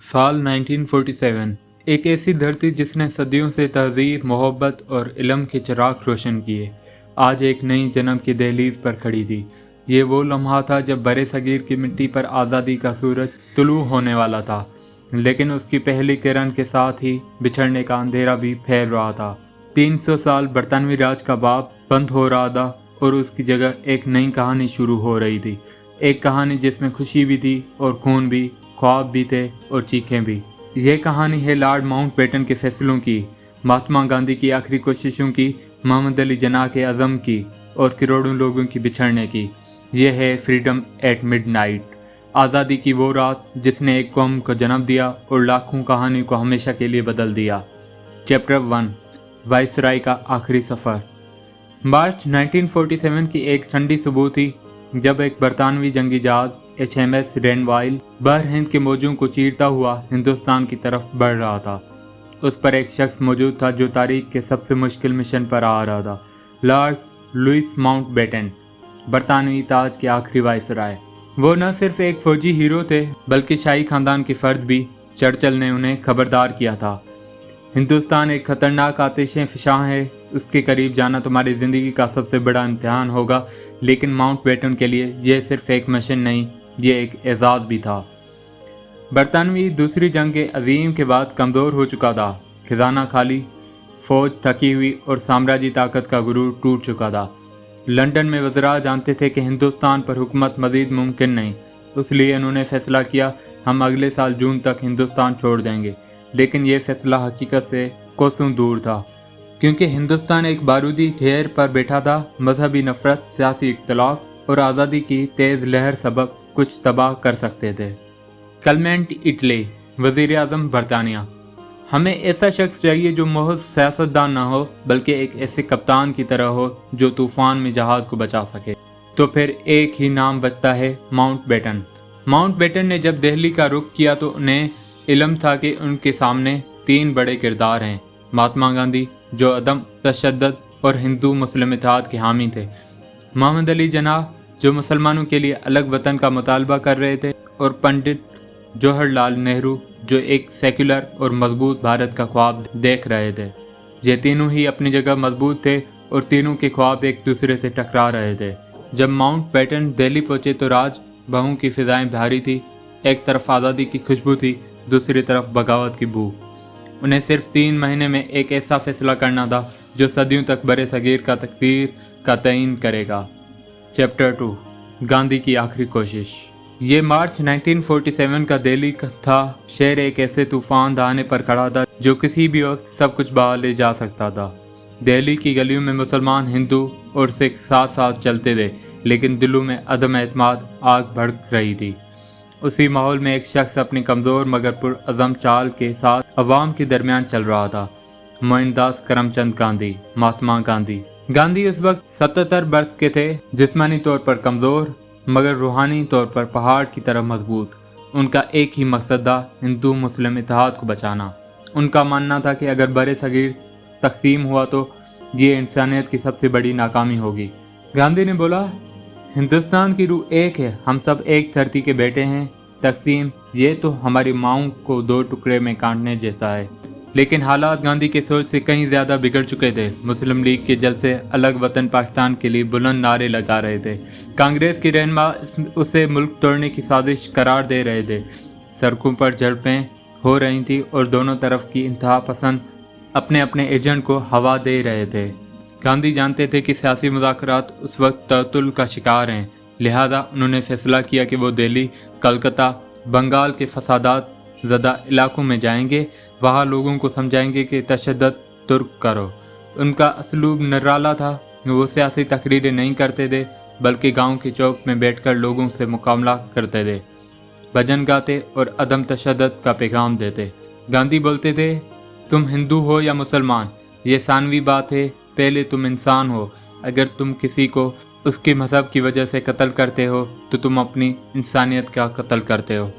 साल 1947 एक ऐसी धरती जिसने सदियों से तहजीब, मोहब्बत और इल्म के चिराग रोशन किए, आज एक नई जन्म की दहलीज पर खड़ी थी। ये वो लम्हा था जब बरे सगीर की मिट्टी पर आज़ादी का सूरज तुलू होने वाला था, लेकिन उसकी पहली किरण के साथ ही बिछड़ने का अंधेरा भी फैल रहा था। 300 साल बरतानवी राज का बाप बंद हो रहा था और उसकी जगह एक नई कहानी शुरू हो रही थी। एक कहानी जिसमें खुशी भी थी और खून भी, ख्वाब भी थे और चीखें भी। यह कहानी है लॉर्ड माउंटबेटन के फैसलों की, महात्मा गांधी की आखिरी कोशिशों की, मोहम्मद अली जिन्ना के अज़म की और करोड़ों लोगों की बिछड़ने की। यह है फ्रीडम एट मिडनाइट, आज़ादी की वो रात जिसने एक कौम को जन्म दिया और लाखों कहानी को हमेशा के लिए बदल दिया। चैप्टर 1, वायसराय का आखिरी सफ़र। मार्च 1947 की एक ठंडी सुबह थी जब एक बरतानवी जंगी जहाज HMS रेनवाइल बहर हिंद के मौजों को चीरता हुआ हिंदुस्तान की तरफ बढ़ रहा था। उस पर एक शख्स मौजूद था जो तारीख के सबसे मुश्किल मिशन पर आ रहा था, लॉर्ड लुईस माउंटबेटन, बरतानवी ताज के आखिरी वायसराय। वो न सिर्फ एक फौजी हीरो थे बल्कि शाही खानदान के फर्द भी। चर्चिल ने उन्हें खबरदार किया था, हिंदुस्तान एक खतरनाक आतिश फिशां है, उसके करीब जाना तुम्हारी ज़िंदगी का सबसे बड़ा इम्तिहान होगा। लेकिन माउंटबेटन के लिए यह सिर्फ एक मिशन नहीं, ये एक एजाज़ भी था। बरतानवी दूसरी जंग अजीम के बाद कमज़ोर हो चुका था, खजाना खाली, फौज थकी हुई और साम्राज्य ताकत का गुरूर टूट चुका था। लंदन में वज़रा जानते थे कि हिंदुस्तान पर हुकूमत मज़ीद मुमकिन नहीं, इसलिए उन्होंने फैसला किया हम अगले साल जून तक हिंदुस्तान छोड़ देंगे। लेकिन यह फैसला हकीकत से कोसों दूर था, क्योंकि हिंदुस्तान एक बारूदी ढेर पर बैठा था। मजहबी नफरत, सियासी इख्तलाफ और आज़ादी की तेज़ लहर सबब कुछ तबाह कर सकते थे। क्लेमेंट इटली, वज़ीर आज़म बरतानिया। हमें ऐसा शख्स चाहिए जो महज सियासतदान ना हो बल्कि एक ऐसे कप्तान की तरह हो जो तूफान में जहाज को बचा सके। तो फिर एक ही नाम बचता है, माउंटबेटन। माउंटबेटन ने जब दिल्ली का रुख किया तो उन्हें इल्म था कि उनके सामने 3 बड़े किरदार हैं, महात्मा गांधी जो अदम तशद्दुद और हिंदू मुस्लिम इत्तेहाद के हामी थे, मोहम्मद अली जिन्ना जो मुसलमानों के लिए अलग वतन का मुतालबा कर रहे थे, और पंडित जवाहरलाल नेहरू जो एक सेक्युलर और मजबूत भारत का ख्वाब देख रहे थे। ये तीनों ही अपनी जगह मजबूत थे और तीनों के ख्वाब एक दूसरे से टकरा रहे थे। जब माउंटबेटन दिल्ली पहुंचे तो राज बहू की फिजाएं भारी थी। एक तरफ आज़ादी की खुशबू थी, दूसरी तरफ बगावत की बू। उन्हें सिर्फ 3 महीने में एक ऐसा फैसला करना था जो सदियों तक बरे सगीर का तकदीर का तयन करेगा। चैप्टर 2, गांधी की आखिरी कोशिश। ये मार्च 1947 का दिल्ली था। शहर एक ऐसे तूफान दहाने पर खड़ा था जो किसी भी वक्त सब कुछ बहा ले जा सकता था। दिल्ली की गलियों में मुसलमान, हिंदू और सिख साथ साथ चलते थे, लेकिन दिलों में अदम एतमाद आग भड़क रही थी। उसी माहौल में एक शख्स अपनी कमज़ोर मगर पुरअज़म चाल के साथ अवाम के दरमियान चल रहा था, मोहनदास करमचंद गांधी, महात्मा गांधी। गांधी उस वक्त 77 वर्ष के थे, जिस्मानी तौर पर कमज़ोर मगर रूहानी तौर पर पहाड़ की तरह मजबूत। उनका एक ही मकसद था, हिंदू मुस्लिम इत्तेहाद को बचाना। उनका मानना था कि अगर बरे सगीर तकसीम हुआ तो ये इंसानियत की सबसे बड़ी नाकामी होगी। गांधी ने बोला, हिंदुस्तान की रूह एक है, हम सब एक धरती के बेटे हैं। तकसीम ये तो हमारी माओं को 2 टुकड़े में काटने जैसा है। लेकिन हालात गांधी के सोच से कहीं ज़्यादा बिगड़ चुके थे। मुस्लिम लीग के जलसे अलग वतन पाकिस्तान के लिए बुलंद नारे लगा रहे थे। कांग्रेस की रहनुमा उसे मुल्क तोड़ने की साजिश करार दे रहे थे। सड़कों पर झड़पें हो रही थी और दोनों तरफ की इंतहा पसंद अपने अपने एजेंट को हवा दे रहे थे। गांधी जानते थे कि सियासी मुज़ाकरात उस वक्त तअत्तुल का शिकार हैं, लिहाजा उन्होंने फैसला किया कि वो दिल्ली, कलकत्ता, बंगाल के फसादात ज़दा इलाकों में जाएंगे, वहाँ लोगों को समझाएंगे कि तशद्दुद तुर्क करो। उनका असलूब निराला था, वो सियासी तकरीरें नहीं करते थे बल्कि गांव के चौक में बैठकर लोगों से मुकाबला करते थे, भजन गाते और अदम तशद्दुद का पैगाम देते। गांधी बोलते थे, तुम हिंदू हो या मुसलमान, ये सानवी बात है, पहले तुम इंसान हो। अगर तुम किसी को उसके मज़हब की वजह से कत्ल करते हो तो तुम अपनी इंसानियत का कत्ल करते हो।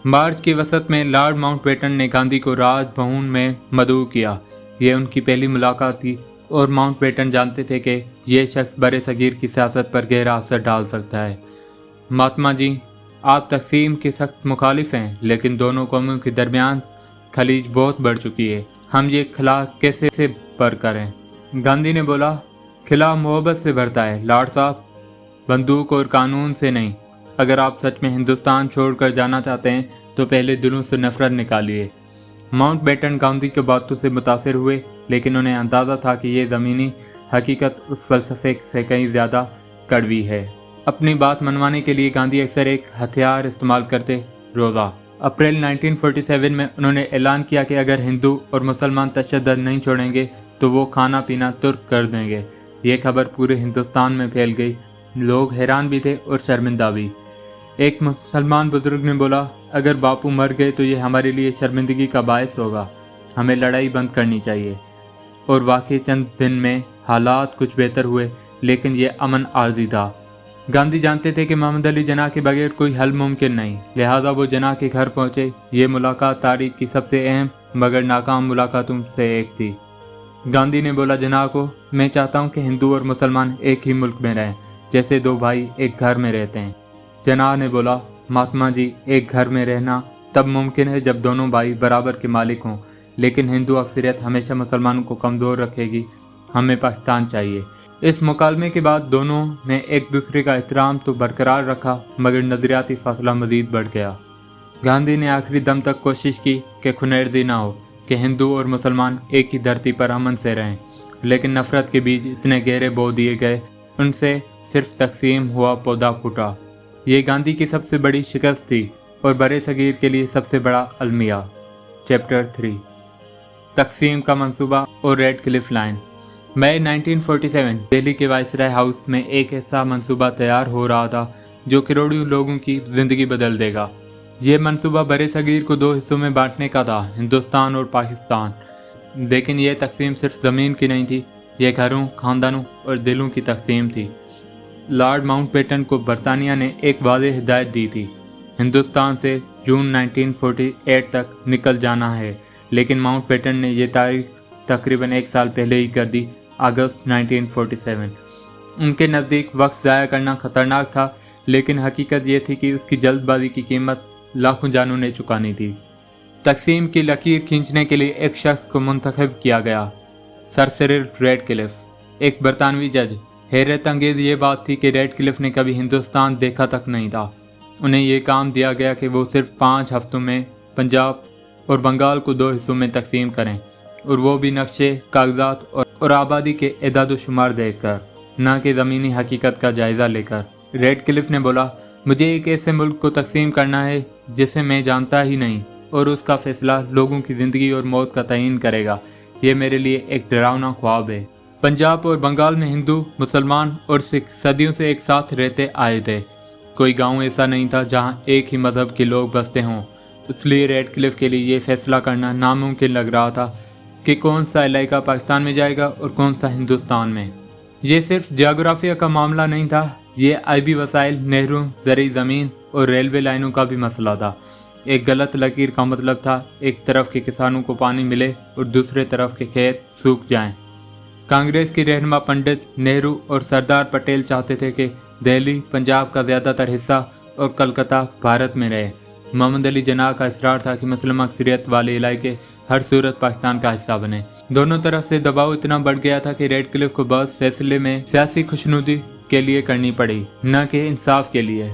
मार्च के वसत में लॉर्ड माउंटबेटन ने गांधी को राजभवन में मदऊ किया। यह उनकी पहली मुलाकात थी और माउंटबेटन जानते थे कि यह शख्स बरे सगीर की सियासत पर गहरा असर डाल सकता है। महात्मा जी, आप तकसीम के सख्त मुखालिफ हैं, लेकिन दोनों कौमों के दरमियान खलीज बहुत बढ़ चुकी है। हम ये खला कैसे से पर करें? गांधी ने बोला, खिला मोहब्बत से भरता है लॉर्ड साहब, बंदूक और कानून से नहीं। अगर आप सच में हिंदुस्तान छोड़कर जाना चाहते हैं तो पहले दिलों से नफरत निकालिए। माउंटबेटन गांधी की बातों से मुतासिर हुए, लेकिन उन्हें अंदाज़ा था कि ये ज़मीनी हकीकत उस फ़लसफ़े से कहीं ज़्यादा कड़वी है। अपनी बात मनवाने के लिए गांधी अक्सर एक हथियार इस्तेमाल करते, रोज़ा। अप्रैल 1947 में उन्होंने ऐलान किया कि अगर हिंदू और मुसलमान तशद्दुद नहीं छोड़ेंगे तो वो खाना पीना तुर्क कर देंगे। ये खबर पूरे हिंदुस्तान में फैल गई। लोग हैरान भी थे और शर्मिंदा भी। एक मुसलमान बुजुर्ग ने बोला, अगर बापू मर गए तो ये हमारे लिए शर्मिंदगी का बायस होगा। हमें लड़ाई बंद करनी चाहिए। और वाकई चंद दिन में हालात कुछ बेहतर हुए, लेकिन ये अमन आर्जी था। गांधी जानते थे कि मोहम्मद अली जिन्ना के बगैर कोई हल मुमकिन नहीं, लिहाजा वो जिन्ना के घर पहुंचे। ये मुलाकात तारीख की सबसे अहम मगर नाकाम मुलाकातों से एक थी। गांधी ने बोला जिन्ना को, मैं चाहता हूं कि हिंदू और मुसलमान एक ही मुल्क में रहें, जैसे दो भाई एक घर में रहते हैं। जिन्ना ने बोला, महात्मा जी, एक घर में रहना तब मुमकिन है जब दोनों भाई बराबर के मालिक हों, लेकिन हिंदू अक्सरियत हमेशा मुसलमानों को कमज़ोर रखेगी। हमें पाकिस्तान चाहिए। इस मुकालमे के बाद दोनों ने एक दूसरे का एहतराम तो बरकरार रखा, मगर नज़रियाती फासला मज़ीद बढ़ गया। गांधी ने आखिरी दम तक कोशिश की कि खुनैर्दी ना हो, कि हिंदू और मुसलमान एक ही धरती पर अमन से रहें, लेकिन नफ़रत के बीज इतने गहरे बो दिए गए, उनसे सिर्फ तकसीम हुआ पौधा फूटा। ये गांधी की सबसे बड़ी शिकस्त थी और बड़े सगीर के लिए सबसे बड़ा अलमिया। चैप्टर 3, तकसीम का मंसूबा और रेड क्लिफ लाइन। मई 1947 दिल्ली के वाइसराय हाउस में एक ऐसा मंसूबा तैयार हो रहा था जो करोड़ों लोगों की ज़िंदगी बदल देगा। ये मंसूबा बड़े सगीर को दो हिस्सों में बांटने का था, हिंदुस्तान और पाकिस्तान। लेकिन यह तकसीम सिर्फ ज़मीन की नहीं थी, यह घरों, खानदानों और दिलों की तकसीम थी। लॉर्ड माउंटबेटन को बरतानिया ने एक वाज़ेह हिदायत दी थी, हिंदुस्तान से जून 1948 तक निकल जाना है, लेकिन माउंटबेटन ने यह तारीख तकरीबन एक साल पहले ही कर दी, अगस्त 1947। उनके नज़दीक वक्त ज़ाया करना ख़तरनाक था, लेकिन हकीकत यह थी कि उसकी जल्दबाजी की कीमत लाखों जानों ने चुकानी थी। तकसीम की लकीर खींचने के लिए एक शख्स को मुंतखब किया गया, सर सिरिल रेडक्लिफ, एक बरतानवी जज। हैरत अंगेज़ ये बात थी कि रेडक्लिफ ने कभी हिंदुस्तान देखा तक नहीं था। उन्हें ये काम दिया गया कि वो सिर्फ 5 हफ्तों में पंजाब और बंगाल को 2 हिस्सों में तकसीम करें, और वो भी नक्शे, कागजात और आबादी के एदाद शुमार देखकर, न कि ज़मीनी हकीकत का जायज़ा लेकर। रेडक्लिफ ने बोला, मुझे एक ऐसे मुल्क को तकसीम करना है जिसे मैं जानता ही नहीं, और उसका फैसला लोगों की ज़िंदगी और मौत का तयन करेगा। ये मेरे लिए एक डरावना ख्वाब है। पंजाब और बंगाल में हिंदू, मुसलमान और सिख सदियों से एक साथ रहते आए थे। कोई गांव ऐसा नहीं था जहां एक ही मज़हब के लोग बसते हों। इसलिए रेडक्लिफ के लिए ये फैसला करना नामुमकिन लग रहा था कि कौन सा इलाका पाकिस्तान में जाएगा और कौन सा हिंदुस्तान में। ये सिर्फ जियोग्राफिया का मामला नहीं था, ये आइबी वसाइल, नहरों, ज़री ज़मीन और रेलवे लाइनों का भी मसला था। एक गलत लकीर का मतलब था एक तरफ के किसानों को पानी मिले और दूसरे तरफ के खेत सूख जाएं। कांग्रेस की रहनुमा पंडित नेहरू और सरदार पटेल चाहते थे कि दिल्ली, पंजाब का ज़्यादातर हिस्सा और कलकत्ता भारत में रहे। मोहम्मद अली जिन्ना का इसरार था कि मुस्लिम अक्सरियत वाले इलाके हर सूरत पाकिस्तान का हिस्सा बने। दोनों तरफ से दबाव इतना बढ़ गया था कि रेडक्लिफ को बस फैसले में सियासी खुशनुदी के लिए करनी पड़ी, न कि इंसाफ के लिए।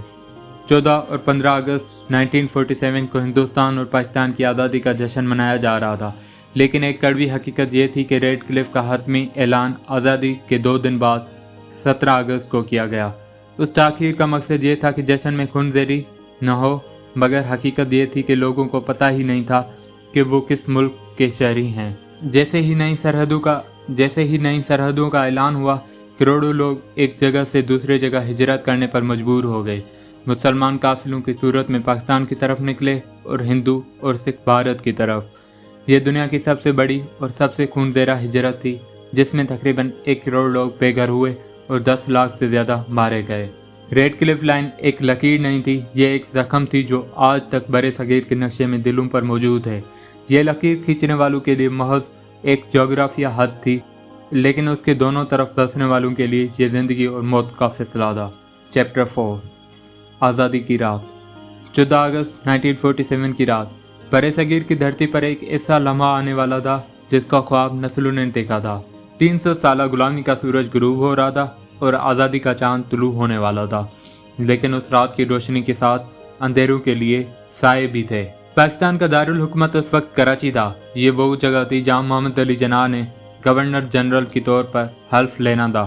14 और 15 अगस्त 1947 को हिंदुस्तान और पाकिस्तान की आज़ादी का जश्न मनाया जा रहा था, लेकिन एक कड़वी हकीकत ये थी कि रेडक्लिफ का हतमी ऐलान आज़ादी के 2 दिन बाद 17 अगस्त को किया गया। उस ताख़ीर का मकसद ये था कि जश्न में खूनज़ेरी न हो, मगर हकीकत ये थी कि लोगों को पता ही नहीं था कि वो किस मुल्क के शहरी हैं। जैसे ही नई सरहदों का ऐलान हुआ, करोड़ों लोग एक जगह से दूसरे जगह हिजरत करने पर मजबूर हो गए। मुसलमान काफिलों की सूरत में पाकिस्तान की तरफ निकले और हिंदू और सिख भारत की तरफ। ये दुनिया की सबसे बड़ी और सबसे खूनज़ेरा हिजरत थी, जिसमें तकरीबन 1 करोड़ लोग बेघर हुए और 10 लाख से ज़्यादा मारे गए। रेडक्लिफ लाइन एक लकीर नहीं थी, ये एक ज़ख्म थी जो आज तक बड़े सगीर के नक्शे में दिलों पर मौजूद है। ये लकीर खींचने वालों के लिए महज एक जोग्राफिया हद थी, लेकिन उसके दोनों तरफ बसने वालों के लिए ये ज़िंदगी और मौत का फैसला था। चैप्टर 4, आज़ादी की रात। 14 अगस्त 1947 की रात बड़े सगीर की धरती पर एक ऐसा लम्हा आने वाला था जिसका ख्वाब नस्लों ने देखा था। 300 साल गुलामी का सूरज गुरूब हो रहा था और आज़ादी का चांद तुलू होने वाला था, लेकिन उस रात की रोशनी के साथ अंधेरों के लिए साए भी थे। पाकिस्तान का दारुल हुकूमत उस वक्त कराची था। ये वो जगह थी जहां मोहम्मद अली जिन्ना ने गवर्नर जनरल के तौर पर हल्फ लेना था।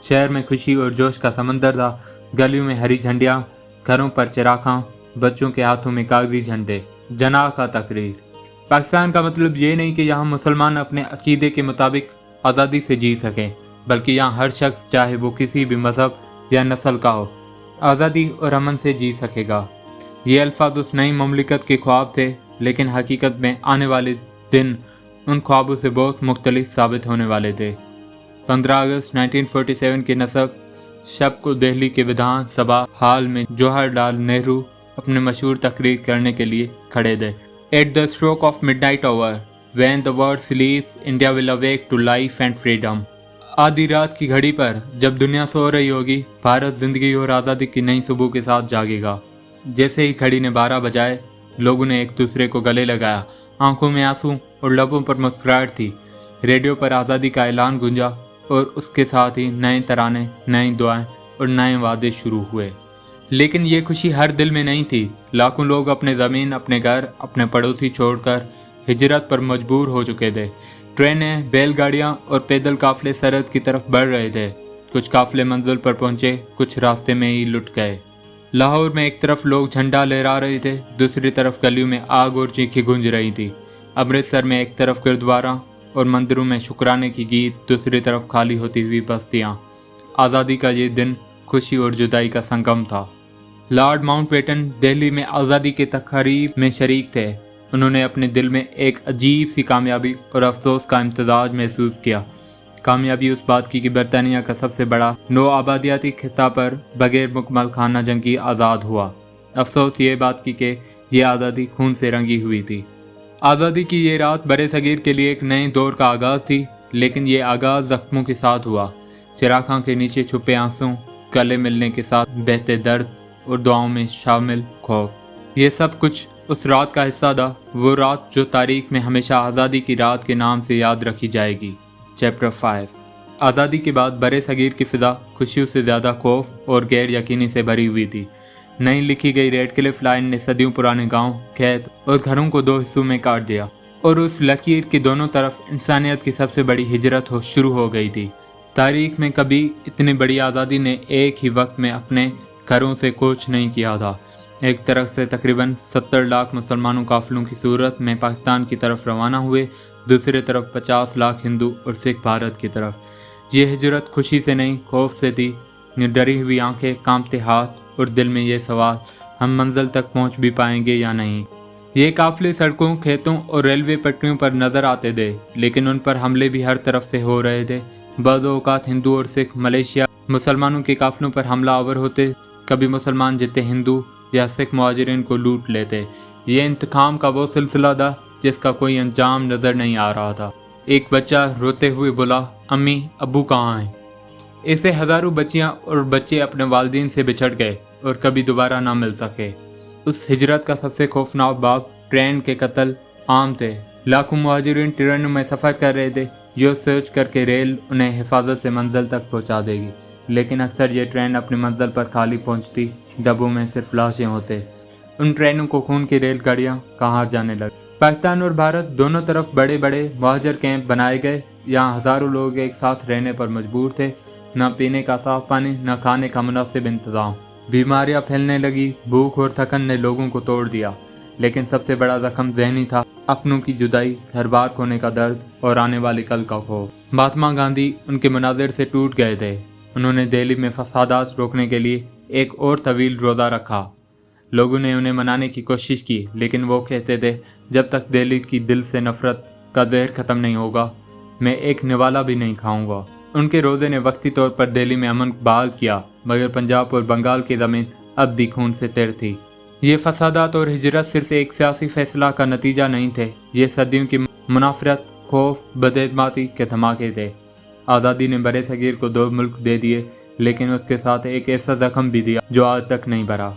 शहर में खुशी और जोश का समंदर था। गलियों में हरी झंडियां, घरों पर चिराखां, बच्चों के हाथों में कागजी झंडे। जना का तकरीर। पाकिस्तान का मतलब ये नहीं कि यहाँ मुसलमान अपने अकीदे के मुताबिक आज़ादी से जी सकें, बल्कि यहाँ हर शख्स चाहे वो किसी भी मज़हब या नस्ल का हो, आज़ादी और अमन से जी सकेगा। ये अल्फाज उस नई ममलिकत के ख्वाब थे, लेकिन हकीकत में आने वाले दिन उन ख्वाबों से बहुत मुख्तलिफ साबित होने वाले थे। 15 अगस्त 1947 के नसफ शब को दिल्ली के विधान सभा हाल में जवाहरलाल नेहरू अपने मशहूर तकरीर करने के लिए खड़े थे। At the stroke of midnight hour when the world sleeps India will awake to life and freedom. आधी रात की घड़ी पर जब दुनिया सो रही होगी, भारत जिंदगी और आज़ादी की नई सुबह के साथ जागेगा। जैसे ही घड़ी ने 12 बजाए, लोगों ने एक दूसरे को गले लगाया। आंखों में आंसू और लबों पर मुस्कुराहट थी। रेडियो पर आज़ादी का ऐलान गूंजा और उसके साथ ही नए तराने, नई दुआएं और नए वादे शुरू हुए। लेकिन ये खुशी हर दिल में नहीं थी। लाखों लोग अपने ज़मीन, अपने घर, अपने पड़ोसी छोड़कर हिजरत पर मजबूर हो चुके थे। ट्रेनें, बैलगाड़ियां और पैदल काफिले सरहद की तरफ बढ़ रहे थे। कुछ काफिले मंजिल पर पहुंचे, कुछ रास्ते में ही लुट गए। लाहौर में एक तरफ लोग झंडा लहरा रहे थे, दूसरी तरफ गलियों में आग और चीखें गूंज रही थी। अमृतसर में एक तरफ गुरुद्वारा और मंदिरों में शुक्राने की गीत, दूसरी तरफ खाली होती हुई बस्तियां। आज़ादी का ये दिन खुशी और जुदाई का संगम था। लॉर्ड माउंटबेटन दिल्ली में आज़ादी के तकरीब में शरीक थे। उन्होंने अपने दिल में एक अजीब सी कामयाबी और अफसोस का इम्तजाज महसूस किया। कामयाबी उस बात की कि बरतानिया का सबसे बड़ा नौ आबादियाती खिता पर बगैर मुकम्मल खाना जंगी आज़ाद हुआ। अफसोस ये बात की कि यह आज़ादी खून से रंगी हुई थी। आज़ादी की ये रात बड़े सगीर के लिए एक नए दौर का आगाज़ थी, लेकिन ये आगाज़ जख्मों के साथ हुआ। चिराखां के नीचे छुपे आंसू, गले मिलने के साथ बहते दर्द और दुआओं में शामिल खौफ। ये सब कुछ उस रात का हिस्सा था, वो रात जो तारीख में हमेशा आज़ादी की रात के नाम से याद रखी जाएगी। चैप्टर 5। आज़ादी के बाद बड़े सगीर की फिजा खुशियों से ज़्यादा खौफ और गैर यकीनी से भरी हुई थी। नई लिखी गई रेड क्लिफ लाइन ने सदियों पुराने गांव, खेत और घरों को दो हिस्सों में काट दिया और उस लकीर की दोनों तरफ इंसानियत की सबसे बड़ी हिजरत शुरू हो गई थी। तारीख में कभी इतनी बड़ी आज़ादी ने एक ही वक्त में अपने घरों से कूच नहीं किया था। एक तरफ से तकरीबन 70 लाख मुसलमानों काफिलों की सूरत में पाकिस्तान की तरफ रवाना हुए, दूसरी तरफ 50 लाख हिंदू और सिख भारत की तरफ। ये हिजरत खुशी से नहीं, खौफ से थी। डरी हुई आंखें, कांपते हाथ और दिल में ये सवाल, हम मंजिल तक पहुंच भी पाएंगे या नहीं। ये काफिले सड़कों, खेतों और रेलवे पटरियों पर नजर आते थे, लेकिन उन पर हमले भी हर तरफ से हो रहे थे। बाज़ औक़ात हिंदू और सिख मलेशिया मुसलमानों के काफिलों पर हमला आवर होते। कभी मुसलमान जितने हिंदू या सिख मुहाजिरीन को लूट लेते। ये इंतकाम का वो सिलसिला था जिसका कोई अंजाम नजर नहीं आ रहा था। एक बच्चा रोते हुए बोला, अम्मी अब्बू कहाँ हैं? ऐसे हजारों बच्चियां और बच्चे अपने वालिदैन से बिछड़ गए और कभी दोबारा ना मिल सके। उस हिजरत का सबसे खौफनाक बाब ट्रेन के कत्ल आम थे। लाखों मुहाजिरीन ट्रेनों में सफ़र कर रहे थे, जो सोच कर के रेल उन्हें हिफाजत से मंजिल तक पहुंचा देगी, लेकिन अक्सर ये ट्रेन अपनी मंजिल पर खाली पहुंचती, डब्बों में सिर्फ लाशें होते। उन ट्रेनों को खून की रेलगाड़ियां कहाँ जाने लगी। पाकिस्तान और भारत दोनों तरफ बड़े बड़े मुहाजिर कैंप बनाए गए। यहाँ हज़ारों लोग एक साथ रहने पर मजबूर थे। न पीने का साफ पानी, न खाने का मुनासिब इंतज़ाम। बीमारियाँ फैलने लगी, भूख और थकन ने लोगों को तोड़ दिया। लेकिन सबसे बड़ा जख्म ज़हनी था, अपनों की जुदाई, घर बार खोने का दर्द और आने वाले कल का खौफ। महात्मा गांधी उनके मनाजिर से टूट गए थे। उन्होंने दिल्ली में फसादात रोकने के लिए एक और तवील रोज़ा रखा। लोगों ने उन्हें मनाने की कोशिश की, लेकिन वो कहते थे, जब तक दिल्ली की दिल से नफरत का जहर ख़त्म नहीं होगा, मैं एक निवाला भी नहीं खाऊंगा। उनके रोज़े ने वक्ती तौर पर दिल्ली में अमन बहाल किया, मगर पंजाब और बंगाल की ज़मीन अब भी खून से तर थी। ये फसादात और हिजरत सिर्फ एक सियासी फैसला का नतीजा नहीं थे, ये सदियों की मुनाफरत, खौफ, बदएतमादी के धमाके थे। आज़ादी ने बड़े सगीर को 2 मुल्क दे दिए, लेकिन उसके साथ एक ऐसा जख्म भी दिया जो आज तक नहीं भरा।